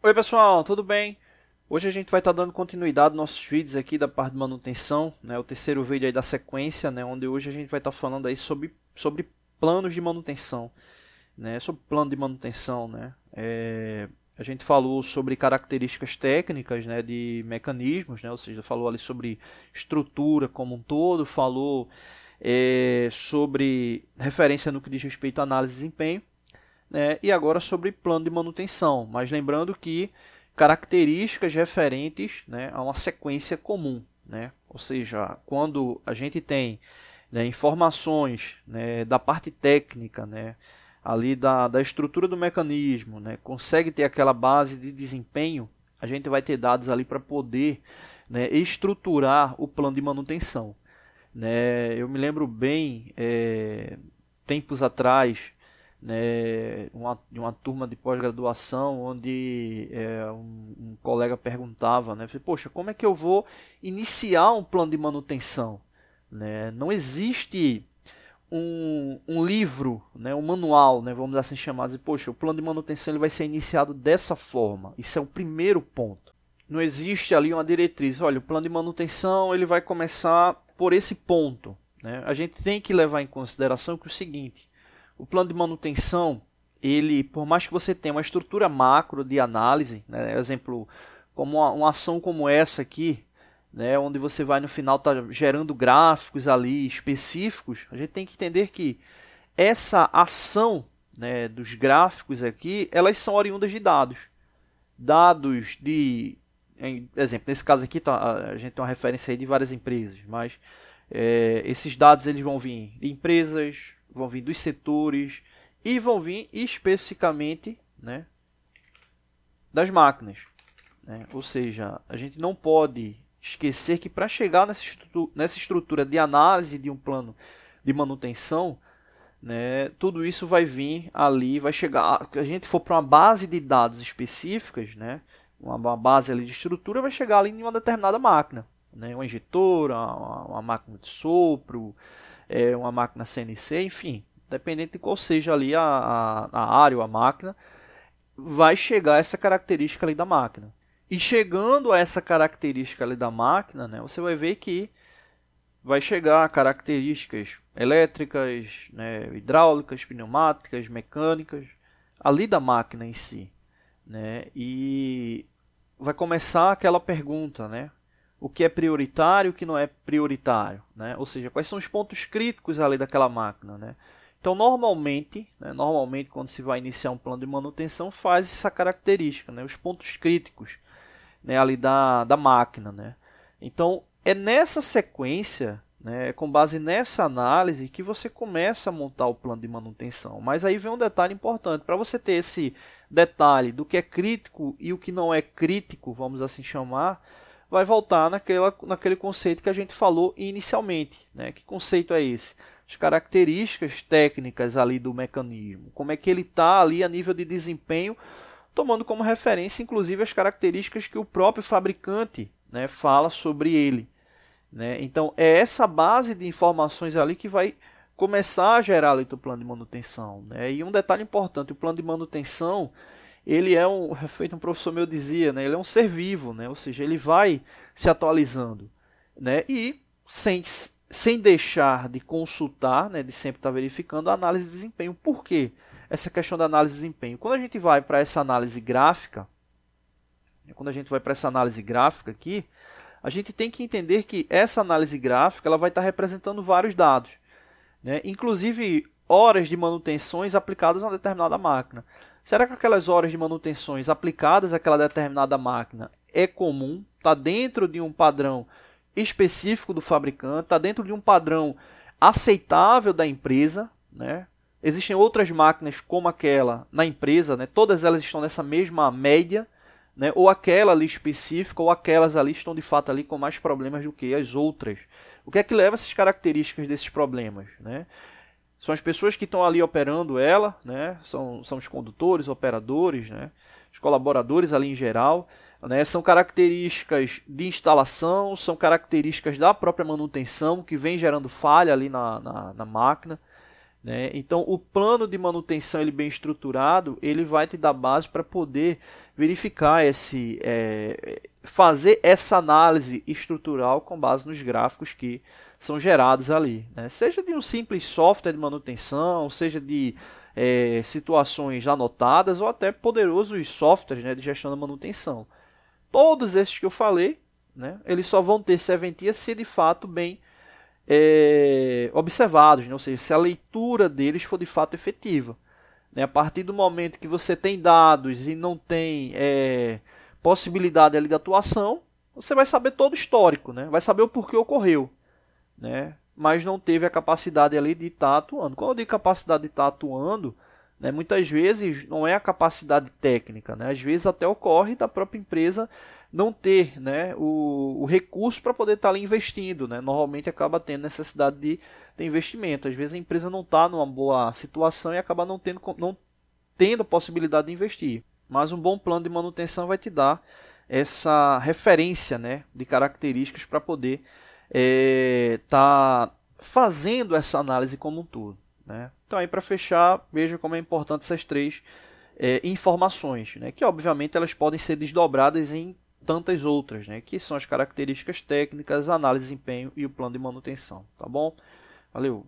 Oi pessoal, tudo bem? Hoje a gente vai estar dando continuidade aos nossos vídeos aqui da parte de manutenção, né? O terceiro vídeo aí da sequência, né? Onde hoje a gente vai estar falando aí sobre planos de manutenção, né? Sobre plano de manutenção, né? A gente falou sobre características técnicas, né? De mecanismos, né? Ou seja, falou ali sobre estrutura como um todo, falou sobre referência no que diz respeito à análise de desempenho, né? E agora sobre plano de manutenção, mas lembrando que características referentes, né, a uma sequência comum, né? Ou seja, quando a gente tem, né, informações, né, da parte técnica, né, ali da estrutura do mecanismo, né, consegue ter aquela base de desempenho, a gente vai ter dados ali para poder, né, estruturar o plano de manutenção, né? Eu me lembro bem, tempos atrás, né, de uma turma de pós-graduação onde um colega perguntava, né, poxa, como é que eu vou iniciar um plano de manutenção, né? Não existe um livro, né, um manual, né, vamos assim chamar, dizer, poxa, o plano de manutenção ele vai ser iniciado dessa forma. Isso é o primeiro ponto. Não existe ali uma diretriz. Olha, o plano de manutenção ele vai começar por esse ponto, né? A gente tem que levar em consideração que o seguinte: o plano de manutenção, ele, por mais que você tenha uma estrutura macro de análise, né, exemplo, como uma ação como essa aqui, né, onde você vai no final tá gerando gráficos ali específicos, a gente tem que entender que essa ação, né, dos gráficos aqui, elas são oriundas de dados. Dados de, exemplo, nesse caso aqui a gente tem uma referência aí de várias empresas, mas esses dados eles vão vir de empresas, vão vir dos setores e vão vir especificamente, né, das máquinas, né? Ou seja, a gente não pode esquecer que para chegar nessa estrutura de análise de um plano de manutenção, né, tudo isso vai vir ali, vai chegar, a gente for para uma base de dados específicas, né, uma base ali de estrutura, vai chegar ali em uma determinada máquina, né, uma injetora, uma máquina de sopro, uma máquina CNC, enfim, dependendo de qual seja ali a área ou a máquina, vai chegar essa característica ali da máquina. E chegando a essa característica ali da máquina, né, você vai ver que vai chegar características elétricas, né, hidráulicas, pneumáticas, mecânicas, ali da máquina em si, né, e vai começar aquela pergunta, né, o que é prioritário e o que não é prioritário, né? Ou seja, quais são os pontos críticos ali daquela máquina, né? Então, normalmente quando se vai iniciar um plano de manutenção, faz essa característica, né? Os pontos críticos, né, ali da máquina, né? Então, é nessa sequência, né, com base nessa análise, que você começa a montar o plano de manutenção. Mas aí vem um detalhe importante. Para você ter esse detalhe do que é crítico e o que não é crítico, vamos assim chamar, vai voltar naquele conceito que a gente falou inicialmente, né? Que conceito é esse? As características técnicas ali do mecanismo, como é que ele está ali a nível de desempenho, tomando como referência, inclusive, as características que o próprio fabricante, né, fala sobre ele, né? Então, é essa base de informações ali que vai começar a gerar ali o plano de manutenção, né? E um detalhe importante, o plano de manutenção, ele é feito um professor meu dizia, né, ele é um ser vivo, né? Ou seja, ele vai se atualizando, né? E sem deixar de consultar, né, de sempre estar verificando a análise de desempenho. Por quê? Essa questão da análise de desempenho. Quando a gente vai para essa análise gráfica, aqui, a gente tem que entender que essa análise gráfica ela vai estar representando vários dados, né? Inclusive horas de manutenções aplicadas a uma determinada máquina. Será que aquelas horas de manutenções aplicadas àquela determinada máquina é comum? Está dentro de um padrão específico do fabricante? Está dentro de um padrão aceitável da empresa, né? Existem outras máquinas como aquela na empresa, né? Todas elas estão nessa mesma média, né? Ou aquela ali específica, ou aquelas ali estão de fato ali com mais problemas do que as outras. O que é que leva essas características desses problemas, né? São as pessoas que estão ali operando ela, né? São os condutores, operadores, né? Os colaboradores ali em geral, né? São características de instalação, são características da própria manutenção que vem gerando falha ali na máquina, né? Então, o plano de manutenção ele bem estruturado, ele vai te dar base para poder verificar fazer essa análise estrutural com base nos gráficos que são gerados ali, né? Seja de um simples software de manutenção, seja de situações anotadas ou até poderosos softwares, né, de gestão da manutenção. Todos esses que eu falei, né, eles só vão ter serventia se de fato bem observados, né? Ou seja, se a leitura deles for de fato efetiva, né? A partir do momento que você tem dados e não tem possibilidade ali de atuação, você vai saber todo o histórico, né? Vai saber o porquê ocorreu, né? Mas não teve a capacidade ali de estar atuando. Quando eu digo capacidade de estar atuando, né, muitas vezes não é a capacidade técnica, né? Às vezes até ocorre da própria empresa não ter, né, o recurso para poder estar ali investindo, né? Normalmente acaba tendo necessidade de ter investimento. Às vezes a empresa não está numa boa situação e acaba não tendo a possibilidade de investir. Mas um bom plano de manutenção vai te dar essa referência, né, de características para poder tá fazendo essa análise como um todo, né? Então aí para fechar, veja como é importante essas três informações, né? Que obviamente elas podem ser desdobradas em tantas outras, né? Que são as características técnicas, a análise de desempenho e o plano de manutenção, tá bom? Valeu!